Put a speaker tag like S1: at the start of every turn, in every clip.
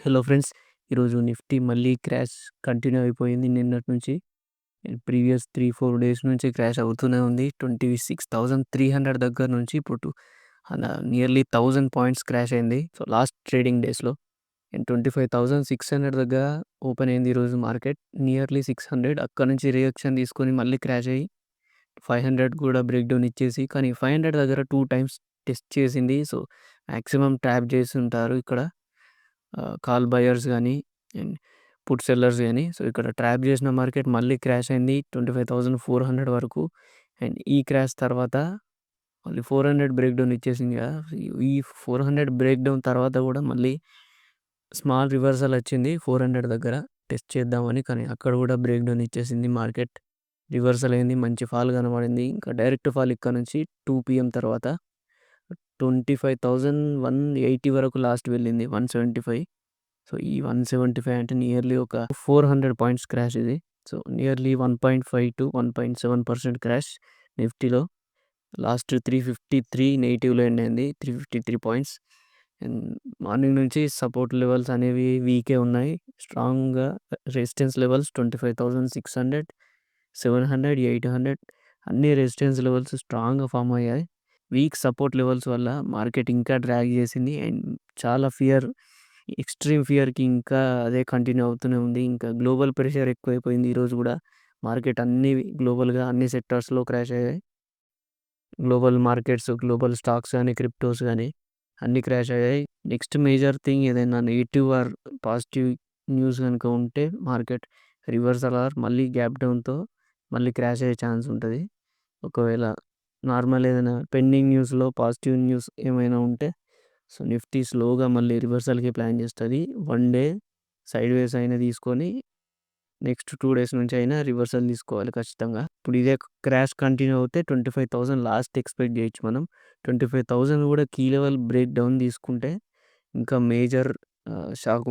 S1: Hello friends. ఈరోజు Nifty మళ్ళీ crash continue అయిపోయింది నిన్నటి నుంచి. ప్రీవియస్ 3, 4 డేస్ నుంచి క్రాష్ అవుతూనే ఉంది. 26,300 దగ్గర నుంచి ఇప్పుడు నియర్లీ 1000 పాయింట్స్ క్రాష్ అయింది. సో, లాస్ట్ ట్రేడింగ్ డేస్‌లో. అండ్ 25,600 దగ్గర ఓపెన్ అయింది ఈరోజు మార్కెట్. నియర్లీ 600 అక్కడి నుంచి రియాక్షన్ తీసుకొని మళ్ళీ క్రాష్ అయ్యి 500 కూడా బ్రేక్ డౌన్ ఇచ్చేసి, కానీ 500 దగ్గర 2 టైమ్స్ టెస్ట్ చేసింది. సో, మాక్సిమం ట్రాప్ చేసుంటారు ఇక్కడ కాల్ బయర్స్ గానీ అండ్ పుట్ సెల్లర్స్ గానీ. సో, ఇక్కడ ట్రాప్ చేసిన మార్కెట్ మళ్ళీ క్రాష్ అయింది 25,400 వరకు. అండ్ ఈ క్రాష్ తర్వాత మళ్ళీ 400 బ్రేక్ డౌన్ ఇచ్చేసింది కదా! ఈ 400 బ్రేక్ డౌన్ తర్వాత కూడా మళ్ళీ స్మాల్ రివర్సల్ వచ్చింది 400 దగ్గర టెస్ట్ చేద్దామని. కానీ అక్కడ కూడా బ్రేక్ డౌన్ ఇచ్చేసింది మార్కెట్. రివర్సల్ అయింది, మంచి ఫాల్ కనబడింది. ఇంకా డైరెక్ట్ ఫాల్ ఇక్కడ నుంచి 2 PM తర్వాత 25,180 వరకు లాస్ట్ వెళ్ళింది. 175. సో, ఈ 175 అంటే నియర్లీ ఒక 400 పాయింట్స్ క్రాష్ ఇది. సో, నియర్లీ 1.5-1.7% క్రాష్ నిఫ్టీలో. లాస్ట్ 353 నెగెటివ్‌లో ఎండ్ అయింది. 353 పాయింట్స్. అండ్ మార్నింగ్ నుంచి సపోర్ట్ లెవెల్స్ అనేవి వీకే ఉన్నాయి. స్ట్రాంగ్‌గా రెసిస్టెన్స్ లెవెల్స్ 25,600, 700, 800 అన్ని రెసిస్టెన్స్ లెవెల్స్ స్ట్రాంగ్‌గా ఫార్మ్ అయ్యాయి. వీక్ సపోర్ట్ లెవెల్స్ వల్ల మార్కెట్ ఇంకా డ్రాగ్ చేసింది. అండ్ చాలా ఎక్స్‌ట్రీమ్ ఫియర్‌కి ఇంకా అదే కంటిన్యూ అవుతూనే ఉంది. ఇంకా గ్లోబల్ ప్రెషర్ ఎక్కువైపోయింది ఈరోజు కూడా. మార్కెట్ గ్లోబల్‌గా అన్ని సెక్టార్స్‌లో క్రాష్ అయ్యాయి. గ్లోబల్ మార్కెట్స్, గ్లోబల్ స్టాక్స్ గానీ, క్రిప్టోస్ గానీ అన్నీ క్రాష్ అయ్యాయి. నెక్స్ట్ మేజర్ థింగ్ ఏదైనా నెగెటివ్ ఆర్ పాజిటివ్ న్యూస్ గనుక ఉంటే మార్కెట్ రివర్సల్ ఆర్ మళ్ళీ గ్యాప్ డౌన్‌తో మళ్ళీ క్రాష్ అయ్యే ఛాన్స్ ఉంటది. ఒకవేళ నార్మల్ ఏదైనా పెండింగ్ న్యూస్‌లో పాజిటివ్ న్యూస్ ఏమైనా ఉంటే సో, నిఫ్టీ స్లోగా మళ్ళీ రివర్సల్‌కి ప్లాన్ చేస్తది. 1 డే సైడ్‌వేస్ అయినా తీసుకొని నెక్స్ట్ 2 డేస్ నుంచి అయినా రివర్సల్ తీసుకోవాలి ఖచ్చితంగా. ఇప్పుడు ఇదే క్రాష్ కంటిన్యూ అవుతే 25,000 లాస్ట్ ఎక్స్‌పెక్ట్ చేయొచ్చు మనం. 25,000 కూడా కీ లెవెల్ బ్రేక్ డౌన్ తీసుకుంటే ఇంకా మేజర్ షాక్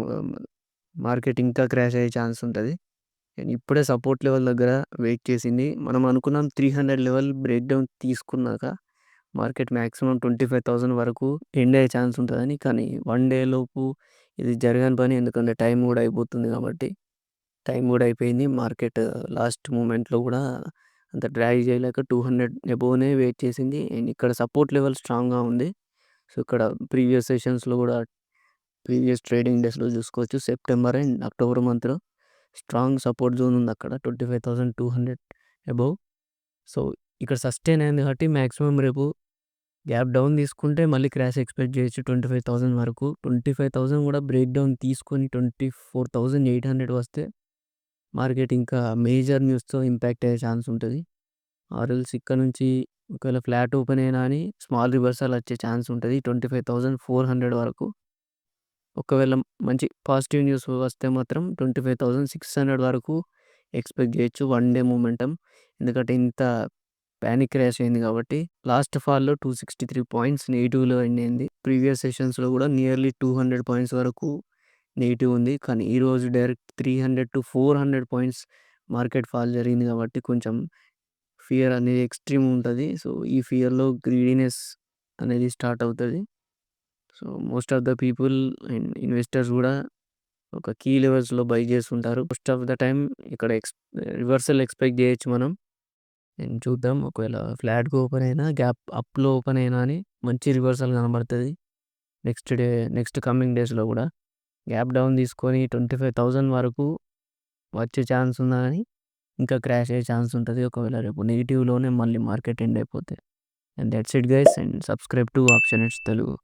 S1: మార్కెట్ ఇంకా క్రాష్ అయ్యే ఛాన్స్ ఉంటది. ఇప్పుడే సపోర్ట్ లెవెల్ దగ్గర వెయిట్ చేసింది. మనం అనుకున్నాం 300 లెవెల్ బ్రేక్ డౌన్ తీసుకున్నాక మార్కెట్ మాక్సిమం 25,000 వరకు ఎండ్ అయ్యే ఛాన్స్ ఉంటదని. కానీ 1 డే లోపు ఇది జరగని పని. ఎందుకంటే టైం కూడా అయిపోతుంది కాబట్టి. టైం కూడా అయిపోయింది. మార్కెట్ లాస్ట్ మూమెంట్‌లో కూడా అంత డ్రాగ్ చేయలేక 200 అబోవ్‌నే వెయిట్ చేసింది. అండ్ ఇక్కడ సపోర్ట్ లెవెల్ స్ట్రాంగ్‌గా ఉంది. సో, ఇక్కడ ప్రీవియస్ సెషన్స్‌లో కూడా ప్రీవియస్ ట్రేడింగ్ డేస్‌లో చూసుకోవచ్చు. సెప్టెంబర్ అండ్ అక్టోబర్ మంత్‌లో స్ట్రాంగ్ సపోర్ట్ జోన్ ఉంది అక్కడ 25,200 అబోవ్. సో, ఇక్కడ సస్టైన్ అయింది కాబట్టి మాక్సిమం రేపు గ్యాప్ డౌన్ తీసుకుంటే మళ్ళీ క్రాష్ ఎక్స్‌పెక్ట్ చేయొచ్చు 25,000 వరకు. 25,000 కూడా బ్రేక్ డౌన్ తీసుకొని 24,800 వస్తే మార్కెట్ ఇంకా మేజర్ న్యూస్‌తో ఇంపాక్ట్ అయ్యే ఛాన్స్ ఉంటది. ఆర్ ఎల్స్ ఇక్కడ నుంచి ఒకవేళ ఫ్లాట్ ఓపెన్ అయినా అని స్మాల్ రివర్సల్ వచ్చే ఛాన్స్ ఉంటది 25,400 వరకు. ఒకవేళ మంచి పాజిటివ్ న్యూస్ వస్తే మాత్రం 25,600 వరకు ఎక్స్‌పెక్ట్ చేయొచ్చు 1 డే మొమెంటమ్. ఎందుకంటే ఇంత పానిక్ క్రాష్ అయింది కాబట్టి. లాస్ట్ ఫాల్‌లో 263 పాయింట్స్ నెగెటివ్‌లో ఎండ్ అయింది. ప్రీవియస్ సెషన్స్‌లో కూడా నియర్లీ 200 పాయింట్స్ వరకు నెగెటివ్ ఉంది. కానీ ఈరోజు డైరెక్ట్ 300-400 పాయింట్స్ మార్కెట్ ఫాల్ జరిగింది కాబట్టి కొంచెం ఫియర్ అనేది ఎక్స్‌ట్రీమ్ ఉంటది. సో, ఈ ఫియర్‌లో గ్రీడీనెస్ అనేది స్టార్ట్ అవుతది. So, most of the people and investors కూడా ఒక కీ లెవెల్స్‌లో బై చేస్తుంటారు. మోస్ట్ ఆఫ్ ద టైమ్ ఇక్కడ రివర్సల్ ఎక్స్‌పెక్ట్ చేయొచ్చు మనం. అండ్ చూద్దాం ఒకవేళ ఫ్లాట్‌గా ఓపెన్ అయినా, గ్యాప్ అప్‌లో ఓపెన్ అయినా అని మంచి రివర్సల్ కనబడతది. నెక్స్ట్ కమింగ్ డేస్‌లో కూడా గ్యాప్ డౌన్ తీసుకొని 25,000 వరకు వచ్చే ఛాన్స్ ఉందా గానీ ఇంకా క్రాష్ అయ్యే ఛాన్స్ ఉంటది. ఒకవేళ రేపు నెగెటివ్‌లోనే మళ్ళీ మార్కెట్ ఎండ్ అయిపోతే. And that's it guys. And subscribe to option it's Telugu.